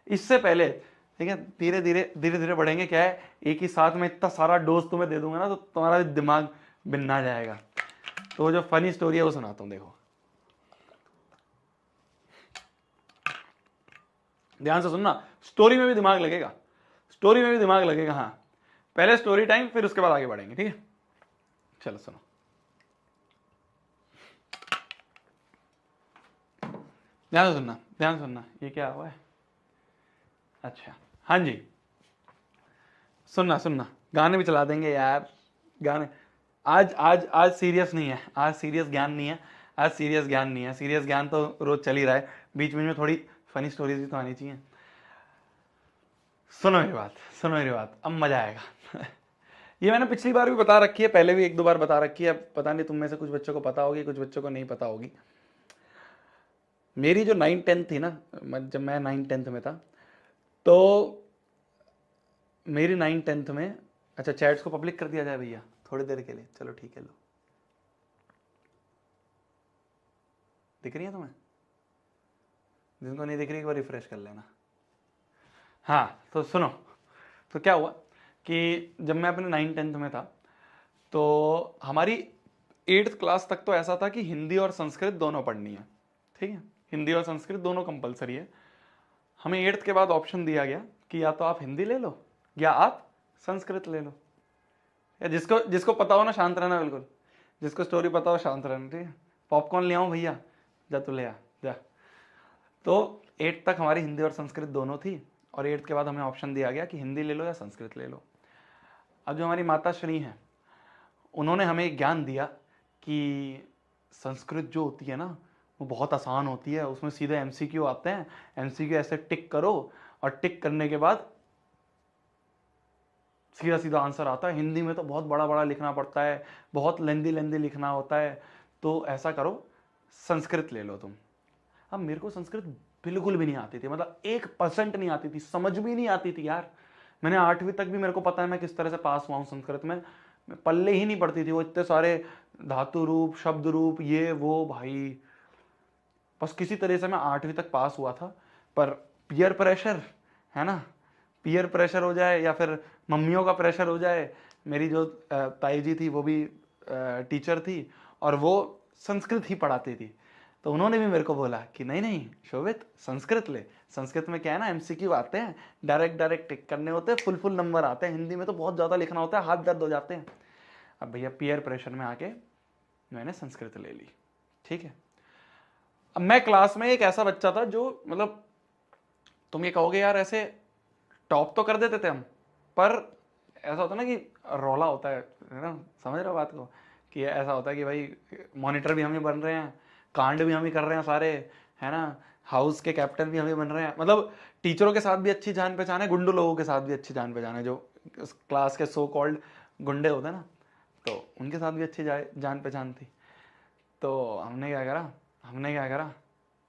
इससे पहले, ठीक है, धीरे धीरे बढ़ेंगे, क्या है, एक ही साथ में इतना सारा डोज तुम्हें दे दूंगा ना तो तुम्हारा दिमाग बिन्ना जाएगा। तो जो फनी स्टोरी है वो सुनाता हूँ, देखो ध्यान से सुनना, स्टोरी में भी दिमाग लगेगा, स्टोरी में भी दिमाग लगेगा। हाँ, पहले स्टोरी टाइम, फिर उसके बाद आगे बढ़ेंगे, ठीक है। चलो सुनो, ध्यान से सुनना, ध्यान से सुनना। ये क्या हुआ है? अच्छा, हाँ जी, सुनना सुनना, गाने भी चला देंगे यार, गाने। आज आज आज सीरियस नहीं है, आज सीरियस ज्ञान नहीं है, आज सीरियस ज्ञान नहीं है, सीरियस ज्ञान तो रोज चल ही रहा है, बीच बीच में थोड़ी फनी स्टोरीज भी तो आनी चाहिए। सुनो मेरी बात, सुनो मेरी बात, अब मजा आएगा। ये मैंने पिछली बार भी बता रखी है, पहले भी एक दो बार बता रखी है, अब पता नहीं तुम में से कुछ बच्चों को पता होगी, कुछ बच्चों को नहीं पता होगी। मेरी जो 9-10 थी ना, जब मैं 9-10 में था, तो मेरी 9-10 में, अच्छा चैट्स को पब्लिक कर दिया जाए भैया थोड़ी देर के लिए, चलो ठीक है, लो दिख रही है तुम्हें? जिनको नहीं दिख रही एक बार रिफ्रेश कर लेना। हाँ तो सुनो, तो क्या हुआ कि जब मैं अपने 9-10 में था, तो हमारी 8th क्लास तक तो ऐसा था कि हिंदी और संस्कृत दोनों पढ़नी है, ठीक है, हिंदी और संस्कृत दोनों कंपलसरी है। हमें 8th के बाद ऑप्शन दिया गया कि या तो आप हिंदी ले लो या आप संस्कृत ले लो। या जिसको जिसको पता हो ना शांत रहना, बिल्कुल जिसको स्टोरी पता हो शांत रहना, ठीक है। पॉपकॉर्न ले आओ भैया, जा तू ले आ जा। तो 8th तक हमारी हिंदी और संस्कृत दोनों थी, और 8th के बाद हमें ऑप्शन दिया गया कि हिंदी ले लो या संस्कृत ले लो। अब जो हमारी माता श्री हैं, उन्होंने हमें एक ज्ञान दिया कि संस्कृत जो होती है ना वो बहुत आसान होती है, उसमें सीधे एमसीक्यू आते हैं, एमसीक्यू ऐसे टिक करो और टिक करने के बाद सीधा सीधा आंसर आता है। हिंदी में तो बहुत बड़ा बड़ा लिखना पड़ता है, बहुत लेंदी लेंदी लिखना होता है, तो ऐसा करो संस्कृत ले लो तुम। अब मेरे को संस्कृत बिल्कुल भी नहीं आती थी, मतलब 1% नहीं आती थी, समझ भी नहीं आती थी यार। मैंने 8वीं तक भी, मेरे को पता है मैं किस तरह से पास हुआ हूँ संस्कृत में, पल्ले ही नहीं पड़ती थी वो इतने सारे धातु रूप शब्द रूप ये वो, भाई बस किसी तरह से मैं 8वीं तक पास हुआ था। पर पीयर प्रेशर है ना, पीयर प्रेशर हो जाए या फिर मम्मियों का प्रेशर हो जाए। मेरी जो ताई जी थी वो भी टीचर थी और वो संस्कृत ही पढ़ाती थी, तो उन्होंने भी मेरे को बोला कि नहीं नहीं शोभित संस्कृत ले, संस्कृत में क्या है ना एमसीक्यू आते हैं, डायरेक्ट डायरेक्ट टिक करने होते हैं, फुल फुल नंबर आते हैं, हिंदी में तो बहुत ज़्यादा लिखना होता है, हाथ दर्द हो जाते हैं। अब भैया पीयर प्रेशर में आके मैंने संस्कृत ले ली, ठीक है। अब मैं क्लास में एक ऐसा बच्चा था जो, मतलब तुम ये कहोगे यार ऐसे टॉप तो कर देते थे हम, पर ऐसा होता ना कि रौला होता है ना, समझ रहे हो बात को, कि ऐसा होता है कि भाई मॉनिटर भी हम ही बन रहे हैं, कांड भी हम ही कर रहे हैं सारे, है ना, हाउस के कैप्टन भी हम ही बन रहे हैं, मतलब टीचरों के साथ भी अच्छी जान पहचान है, गुंडू लोगों के साथ भी अच्छी जान पहचान है, जो क्लास के सो कॉल्ड गुंडे होते हैं ना, तो उनके साथ भी अच्छी जान पहचान थी। तो हमने क्या करा,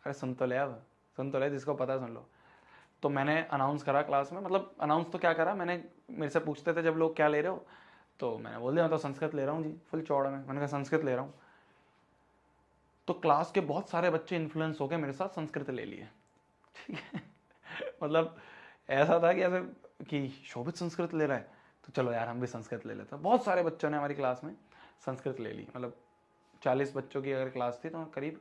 अरे सुन तो ले, अब सुन तो ले, जिसको पता है सुन लो। तो मैंने अनाउंस करा क्लास में, मतलब अनाउंस तो क्या करा मैंने, मेरे से पूछते थे जब लोग क्या ले रहे हो, तो मैंने बोल दिया मैं तो संस्कृत ले रहा हूँ जी, फुल चौड़ा में मैंने कहा संस्कृत ले रहा हूँ। तो क्लास के बहुत सारे बच्चे इन्फ्लुएंस हो गए, मेरे साथ संस्कृत ले लिए, ठीक है। मतलब ऐसा था कि ऐसे कि शोभित संस्कृत ले रहा है तो चलो यार हम भी संस्कृत ले लेते हैं। बहुत सारे बच्चों ने हमारी क्लास में संस्कृत ले ली, मतलब 40 बच्चों की अगर क्लास थी तो करीब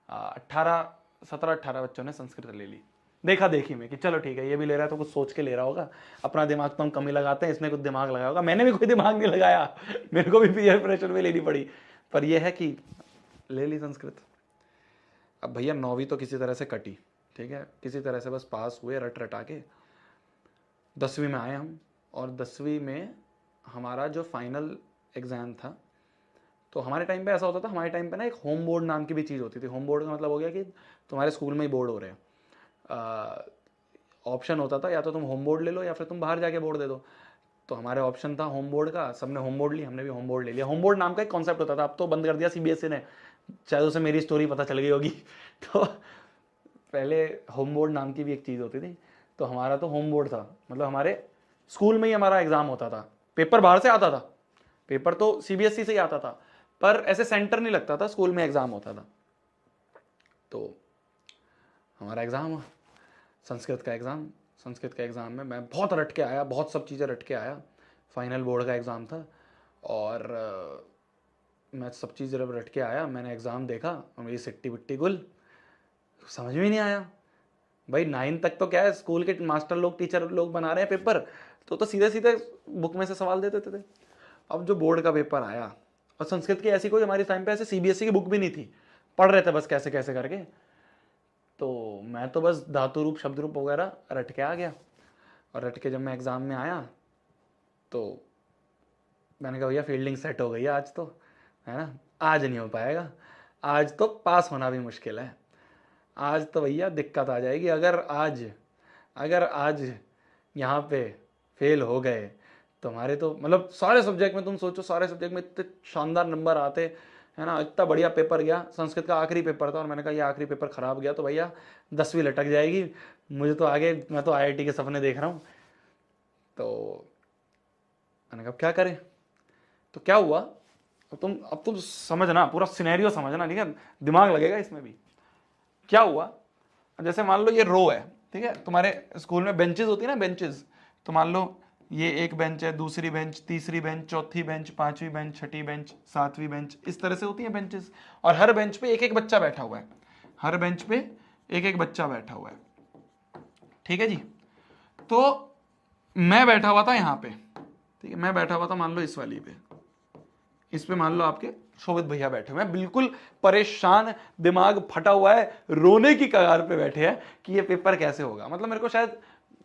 17-18 बच्चों ने संस्कृत ले ली, देखा देखी में कि चलो ठीक है ये भी ले रहा है तो कुछ सोच के ले रहा होगा, अपना दिमाग तो हम कम ही लगाते हैं, इसने कुछ दिमाग लगाया होगा। मैंने भी कोई दिमाग नहीं लगाया, मेरे को भी पीयर प्रेशर में लेनी पड़ी, पर यह है कि ले ली संस्कृत। अब भैया 9वीं तो किसी तरह से कटी, ठीक है, किसी तरह से बस पास हुए रट रटा के। 10वीं में आए हम, और 10वीं में हमारा जो फाइनल एग्ज़ाम था, तो हमारे टाइम पे ऐसा होता था, हमारे टाइम पे ना एक होम बोर्ड नाम की भी चीज़ होती थी। होम बोर्ड का मतलब हो गया कि तुम्हारे स्कूल में ही बोर्ड हो रहे हैं, ऑप्शन होता था या तो तुम होम बोर्ड ले लो या फिर तुम बाहर जाके बोर्ड दे दो। तो हमारे ऑप्शन था होम बोर्ड का, सबने होम बोर्ड ली, हमने भी होम बोर्ड ले लिया। होम बोर्ड नाम का एक कॉन्सेप्ट होता था, अब तो बंद कर दिया सीबीएसई ने, शायद उसे मेरी स्टोरी पता चल गई होगी। तो पहले होम बोर्ड नाम की भी एक चीज़ होती थी, तो हमारा तो होम बोर्ड था, मतलब हमारे स्कूल में ही हमारा एग्ज़ाम होता था, पेपर बाहर से आता था, पेपर तो सीबीएसई से ही आता था, पर ऐसे सेंटर नहीं लगता था, स्कूल में एग्ज़ाम होता था। तो हमारा एग्ज़ाम हुआ, संस्कृत का एग्ज़ाम में मैं बहुत रट के आया, बहुत सब चीज़ें रट के आया। फाइनल बोर्ड का एग्ज़ाम था और मैं सब चीज़ जब रट के आया, मैंने एग्ज़ाम देखा और मेरी सिट्टी बिट्टी गुल, समझ में नहीं आया भाई। 9 तक तो क्या है, स्कूल के मास्टर लोग, टीचर लोग बना रहे हैं पेपर, तो सीधे सीधे बुक में से सवाल दे देते थे। अब जो बोर्ड का पेपर आया, और संस्कृत की ऐसी कोई हमारे टाइम पे ऐसे सीबीएसई की बुक भी नहीं थी, पढ़ रहे थे बस कैसे कैसे करके। तो मैं तो बस धातु रूप शब्द रूप वगैरह रट के आ गया। और रट के जब मैं एग्ज़ाम में आया तो मैंने कहा भैया फील्डिंग सेट हो गई है आज तो, है ना, आज नहीं हो पाएगा, आज तो पास होना भी मुश्किल है, आज तो भैया दिक्कत आ जाएगी। अगर आज यहाँ पे फेल हो गए तुम्हारे तो मतलब सारे सब्जेक्ट में, तुम सोचो सारे सब्जेक्ट में इतने शानदार नंबर आते, है ना, इतना बढ़िया पेपर गया। संस्कृत का आखिरी पेपर था और मैंने कहा ये आखिरी पेपर खराब गया तो भैया 10वीं लटक जाएगी, मुझे तो आगे, मैं तो आईआईटी के सपने देख रहा हूँ। तो मैंने कहा क्या करें, तो क्या हुआ, अब तुम समझना, पूरा सिनेरियो समझना, ठीक है, दिमाग लगेगा इसमें भी। क्या हुआ, जैसे मान लो ये रो है, ठीक है, तुम्हारे स्कूल में बेंचेस होती है ना, बेंचेस, तो मान लो ये एक बेंच है, दूसरी बेंच, तीसरी बेंच, चौथी बेंच, पांचवी बेंच, छठी बेंच, सातवीं बेंच, इस तरह से होती है बेंचेस। और हर बेंच पे एक एक बच्चा बैठा हुआ है, हर बेंच पे एक एक बच्चा बैठा हुआ है, ठीक है जी। तो मैं बैठा हुआ था यहाँ पे, ठीक है, मैं बैठा हुआ था मान लो इस वाली पे, इस पे मान लो आपके शोभित भैया बैठे हुए हैं, बिल्कुल परेशान, दिमाग फटा हुआ है, रोने की कगार पे बैठे हैं कि ये पेपर कैसे होगा। मतलब मेरे को शायद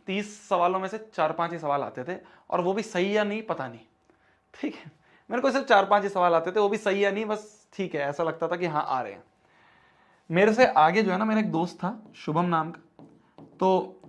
30 सवालों में से 4-5 ही सवाल आते थे, और वो भी सही या नहीं पता नहीं, ठीक है, मेरे को सिर्फ 4-5 ही सवाल आते थे, वो भी सही या नहीं बस, ठीक है, ऐसा लगता था कि हाँ आ रहे हैं। मेरे से आगे जो है ना, मेरा एक दोस्त था शुभम नाम का, तो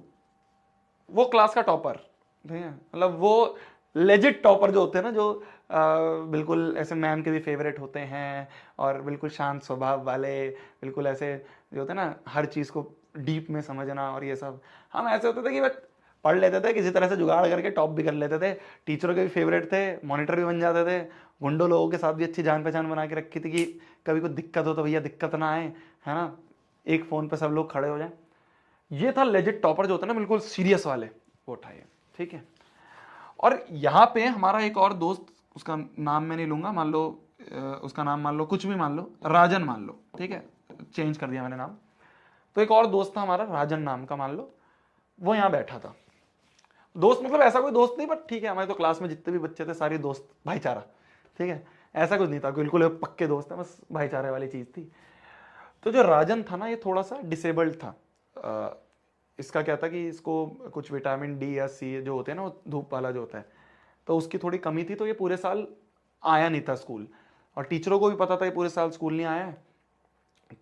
वो क्लास का टॉपर, ठीक है, मतलब वो लेजिट टॉपर जो होते हैं ना, जो बिल्कुल ऐसे मैम के भी फेवरेट होते हैं और बिल्कुल शांत स्वभाव वाले, बिल्कुल ऐसे जो होते हैं ना, हर चीज़ को डीप में समझना और ये सब। हम ऐसे होते थे कि बस पढ़ लेते थे, किसी तरह से जुगाड़ करके टॉप भी कर लेते थे, टीचरों के भी फेवरेट थे, मॉनिटर भी बन जाते थे, गुंडों लोगों के साथ भी अच्छी जान पहचान बना के रखी थी कि कभी कोई दिक्कत हो तो भैया दिक्कत ना आए, है ना, एक फ़ोन पर सब लोग खड़े हो जाए। ये था लेजिट टॉपर जो होता है ना, बिल्कुल सीरियस वाले, वो उठाइए, ठीक है। और यहाँ पे हमारा एक और दोस्त, उसका नाम मैं नहीं लूंगा, मान लो उसका नाम मान लो कुछ भी मान लो, राजन मान लो, ठीक है, चेंज कर दिया मैंने नाम। तो एक और दोस्त था हमारा राजन नाम का मान लो, वो यहाँ बैठा था। दोस्त मतलब ऐसा कोई दोस्त नहीं, बट ठीक है, हमारे तो क्लास में जितने भी बच्चे थे सारे दोस्त, भाईचारा, ठीक है, ऐसा कुछ नहीं था, बिल्कुल पक्के दोस्त है, बस भाईचारे वाली चीज थी। तो जो राजन था ना, ये थोड़ा सा डिसेबल्ड था। इसका क्या था कि इसको कुछ विटामिन डी या सी जो होते हैं ना, वो धूप वाला जो होता है, तो उसकी थोड़ी कमी थी, तो ये पूरे साल आया नहीं था स्कूल, और टीचरों को भी पता था ये पूरे साल स्कूल नहीं आया है।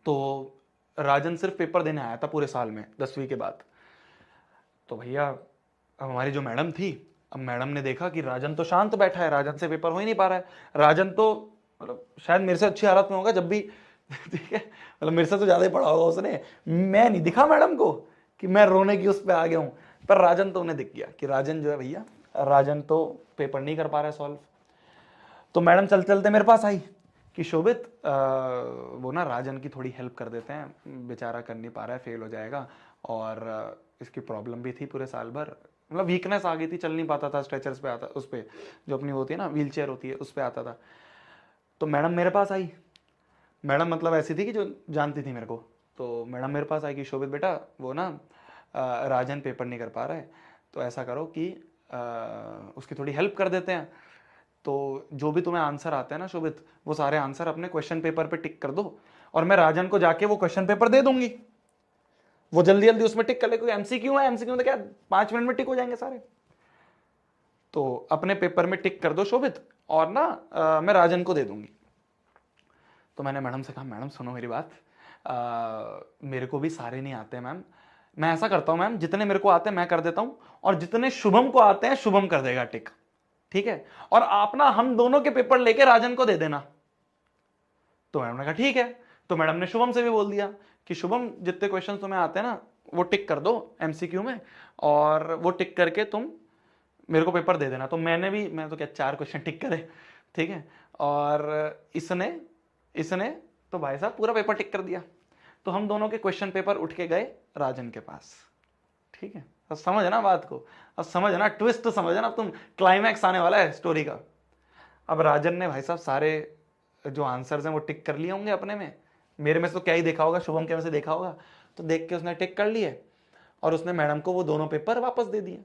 तो राजन सिर्फ पेपर देने आया था पूरे साल में 10वीं के बाद। तो भैया अब हमारी जो मैडम थी, अब मैडम ने देखा कि राजन तो शांत बैठा है, राजन से पेपर हो ही नहीं पा रहा है, राजन तो मतलब शायद मेरे से अच्छी हालत में होगा जब भी ठीक है, मतलब मेरे से तो ज्यादा ही पढ़ा होगा उसने, मैं नहीं दिखा मैडम को कि मैं रोने की उस पर आ गया हूं, पर राजन तो उन्हें दिख गया कि राजन जो है भैया, राजन तो पेपर नहीं कर पा रहा है सॉल्व। तो मैडम चल चलते मेरे पास आई कि शोभित वो ना राजन की थोड़ी हेल्प कर देते हैं, बेचारा कर नहीं पा रहा है, फेल हो जाएगा, और इसकी प्रॉब्लम भी थी पूरे साल भर, मतलब वीकनेस आ गई थी, चल नहीं पाता था, स्ट्रेचर्स पे आता, उस पर जो अपनी होती है ना व्हील चेयर होती है उस पर आता था। तो मैडम मेरे पास आई, मैडम मतलब ऐसी थी कि जो जानती थी मेरे को, तो मैडम मेरे पास आई कि शोभित बेटा वो ना राजन पेपर नहीं कर पा रहा है, तो ऐसा करो कि उसकी थोड़ी हेल्प कर देते हैं, तो जो भी तुम्हें आंसर आते हैं ना शोभित, वो सारे आंसर अपने क्वेश्चन पेपर पे टिक कर दो, और मैं राजन को जाके वो क्वेश्चन पेपर दे दूंगी, वो जल्दी जल्दी उसमें टिक कर ले, क्योंकि एमसीक्यू है, एमसीक्यू में तो क्या 5 मिनट में टिक हो जाएंगे सारे। तो अपने पेपर में टिक कर दो शोभित, और ना मैं राजन को दे दूंगी। तो मैंने मैडम से कहा, मैडम सुनो मेरी बात, मेरे को भी सारे नहीं आते मैम, मैं ऐसा करता हूं मैम, जितने मेरे को आते हैं मैं कर देता हूं, और जितने शुभम को आते हैं शुभम कर देगा टिक, ठीक है, और आप ना हम दोनों के पेपर लेके राजन को दे देना। तो मैडम ने कहा ठीक है। तो मैडम ने शुभम से भी बोल दिया कि शुभम जितने क्वेश्चन तुम्हें आते हैं ना वो टिक कर दो एमसीक्यू में, और वो टिक करके तुम मेरे को पेपर दे देना। तो मैं तो क्या 4 क्वेश्चन टिक करे, ठीक है, और इसने इसने तो भाई साहब पूरा पेपर टिक कर दिया। तो हम दोनों के क्वेश्चन पेपर उठ के गए राजन के पास, ठीक है, अब समझना बात को, अब समझना ट्विस्ट, समझना अब तुम, क्लाइमैक्स आने वाला है स्टोरी का। अब राजन ने भाई साहब सारे जो आंसर्स हैं वो टिक कर लिए होंगे अपने में, मेरे में से तो क्या ही देखा होगा, शुभम के में से देखा होगा, तो देख के उसने टिक कर लिए और उसने मैडम को वो दोनों पेपर वापस दे दिए।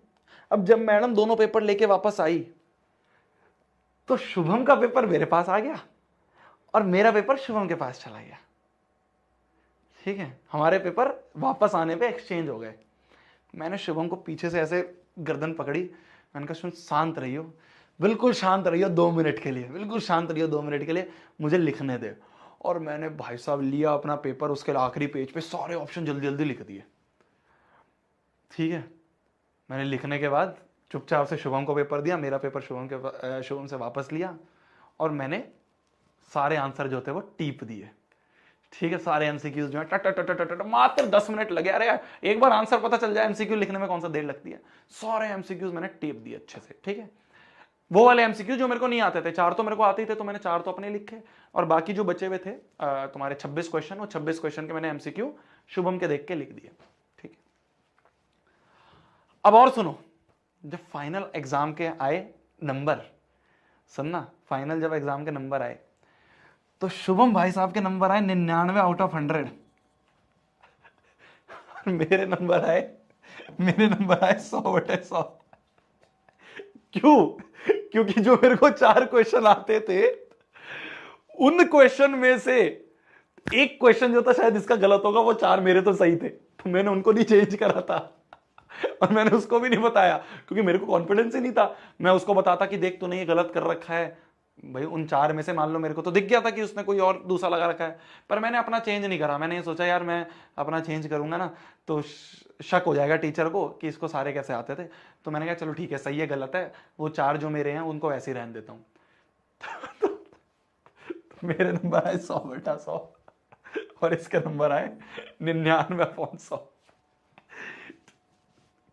अब जब मैडम दोनों पेपर लेके वापस आई तो शुभम का पेपर मेरे पास आ गया और मेरा पेपर शुभम के पास चला गया। ठीक है, हमारे पेपर वापस आने पे एक्सचेंज हो गए। मैंने शुभम को पीछे से ऐसे गर्दन पकड़ी, मैंने कहा सुन, शांत रहियो, बिल्कुल शांत रहियो 2 मिनट के लिए, बिल्कुल शांत रहियो 2 मिनट के लिए, मुझे लिखने दे। और मैंने भाई साहब लिया अपना पेपर, उसके आखिरी पेज पे सारे ऑप्शन जल्दी जल्दी लिख दिए। ठीक है, मैंने लिखने के बाद चुपचाप से शुभम को पेपर दिया, मेरा पेपर शुभम से वापस लिया और मैंने सारे आंसर जो थे वो टीप दिए। ठीक है, सारे एमसीक्यूज जो है मात्र 10 मिनट लगे। अरे यार, एक बार आंसर पता चल जाए, एमसीक्यू लिखने में कौन सा देर लगती है। सारे एमसीक्यूज मैंने टेप दिए अच्छे से। ठीक है, वो वाले एमसीक्यू जो मेरे को नहीं आते थे, 4 तो मेरे को आते ही थे, तो मैंने 4 तो अपने लिखे और बाकी जो बचे हुए थे तुम्हारे 26 क्वेश्चन, वो 26 क्वेश्चन के मैंने एमसीक्यू शुभम के देख के लिख दिए। ठीक है, अब और सुनो, जब फाइनल एग्जाम के आए नंबर, सुनना, फाइनल जब एग्जाम के नंबर आए तो शुभम भाई साहब के नंबर आए 99 आउट ऑफ 100। मेरे नंबर आए 100/100। क्यों? क्योंकि जो मेरे को 4 क्वेश्चन आते थे, उन क्वेश्चन में से एक क्वेश्चन जो था शायद इसका गलत होगा, वो 4 मेरे तो सही थे, तो मैंने उनको नहीं चेंज करा था और मैंने उसको भी नहीं बताया क्योंकि मेरे को कॉन्फिडेंस ही नहीं था। मैं उसको बताता कि देख तूने ये गलत कर रखा है, भाई उन 4 में से मान लो मेरे को तो दिख गया था कि उसने कोई और दूसरा लगा रखा है, पर मैंने अपना चेंज नहीं करा। मैंने ये सोचा यार मैं अपना चेंज करूंगा ना तो शक हो जाएगा टीचर को कि इसको सारे कैसे आते थे, तो मैंने कहा चलो ठीक है, सही है, गलत है, वो 4 जो मेरे हैं उनको ऐसे ही रहने देता हूँ। तो मेरे नंबर आए 100/100 और इसके नंबर आए 99/100।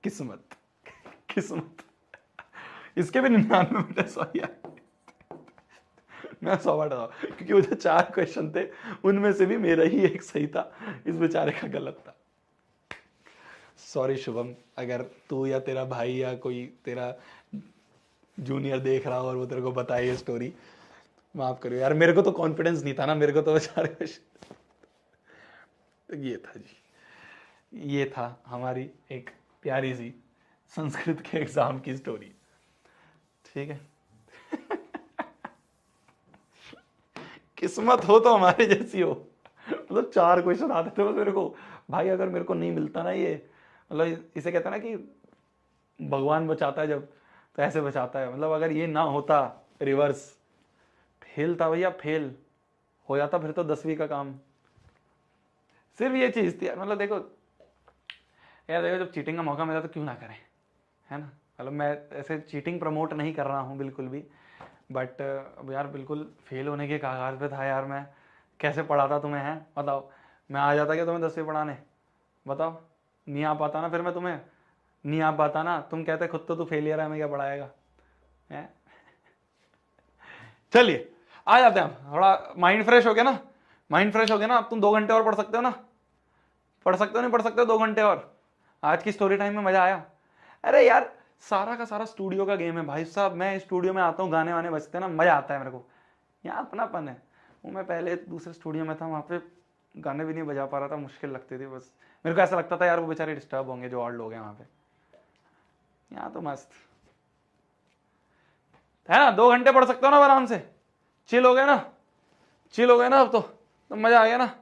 किस्मत, किस्मत, इसके भी 99/100 ही आए। मैं 100/100, क्योंकि वो जो 4 क्वेश्चन थे उनमें से भी मेरा ही एक सही था, इस बेचारे का गलत था। सॉरी शुभम, अगर तू या तेरा भाई या कोई तेरा जूनियर देख रहा हो और वो तेरे को बताए ये स्टोरी, माफ करियो यार, मेरे को तो कॉन्फिडेंस नहीं था ना, मेरे को तो 4 क्वेश्चन। तो ये था जी, ये था हमारी एक प्यारी सी संस्कृत के एग्जाम की स्टोरी। ठीक है, किस्मत हो तो हमारे जैसी हो। मतलब 4 क्वेश्चन आते थे बस मेरे को, भाई अगर मेरे को नहीं मिलता ना ये, मतलब इसे कहते हैं ना कि भगवान बचाता है जब, तो ऐसे बचाता है। मतलब अगर ये ना होता रिवर्स, फेल था भैया, फेल हो जाता फिर तो 10वीं का काम। सिर्फ ये चीज थी यार, मतलब देखो यार, देखो जब चीटिंग का मौका मिला तो क्यों ना करें, है ना। मतलब मैं ऐसे चीटिंग प्रमोट नहीं कर रहा हूँ बिल्कुल भी, बट अब यार बिल्कुल फेल होने के कागाज पे था यार मैं। कैसे पढ़ाता तुम्हें, है बताओ, मैं आ जाता क्या तुम्हें 10वीं पढ़ाने, बताओ, नहीं आ पाता ना, फिर मैं तुम्हें नहीं आ पाता ना, तुम कहते खुद तो तू फेलियर है, मैं क्या पढ़ाएगा, है। चलिए आ जाते हैं हम, थोड़ा माइंड फ्रेश हो गया ना, माइंड फ्रेश हो गया ना। अब तुम 2 घंटे और पढ़ सकते हो ना, पढ़ सकते हो नहीं पढ़ सकते हो 2 घंटे और। आज की स्टोरी टाइम में मजा आया। अरे यार सारा का सारा स्टूडियो का गेम है भाई साहब, मैं स्टूडियो में आता हूँ, गाने वाने बजते हैं ना, मजा आता है मेरे को, यहाँ अपनापन है। वो मैं पहले दूसरे स्टूडियो में था, वहाँ पे गाने भी नहीं बजा पा रहा था, मुश्किल लगती थी, बस मेरे को ऐसा लगता था यार वो बेचारे डिस्टर्ब होंगे जो और लोग हैं वहाँ पे। यहाँ तो मस्त है ना, 2 घंटे पढ़ सकते हो ना आराम से, चिल हो गए ना, चिल हो गए ना, अब तो मजा आ गया ना।